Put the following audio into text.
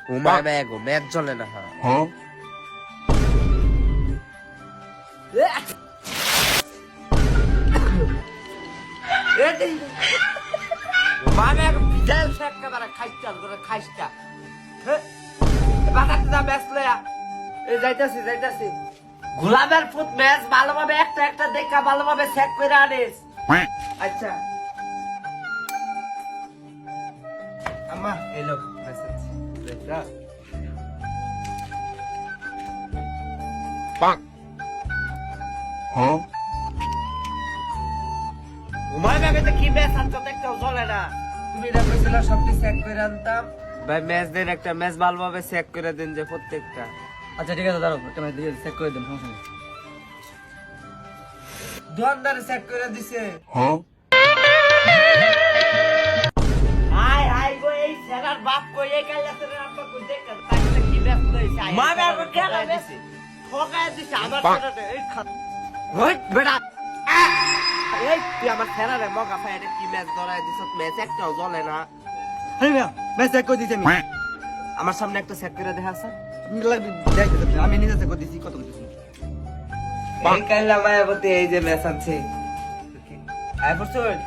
ঘুমায় bag match চলে না মানে বিশাল একেবারে খাইস্টাল করে খাইস্টা বাজাতে যা ম্যাচ লয়া যাইতাছি গোলামের ফুট ম্যাচ ভালোভাবে একটা একটা দেখা ভালোভাবে সেট করে আনিস আচ্ছা আম্মা এলো মেসেজ দেখা পাক ঘুমাই ব্যাগে কি ম্যাচ আনছো দেখতেও চলে না তুমি এটা কইছিল সবটি চেক করে আনতাম ভাই ম্যাচ দেন একটা ম্যাচ ভালোভাবে চেক করে দেন যে প্রত্যেকটা আচ্ছা ঠিক আছে দাঁড়াও একটা ম্যাচ দিয়ে চেক করে দেন সমস্যা নেই দোকানদারে চেক করে দিছে হাই হাই গো এই সেরার বাপ কই এই কাইলাতে আব্বা কই দেখা তাইলে কি ম্যাচ লইছে মানে আর কেলা ম্যাচ ঠকায় দিছে আমার সেরাতে এই খাত ওই বেটা এই তুই আমার সেরারে মগা ফাইরে কি ম্যাচ ধরায় দিছ ম্যাচ একটাও জ্বলে না আরে মিয়া ম্যাচ চেক করে দিছি আমি আমার সামনে একটা চেক করে দেখা আছে আমি নিজে চেক করে দিছি কত কিছু এই কাইলা মায়াবতী এই যে ম্যাচ আছে আয় বসুন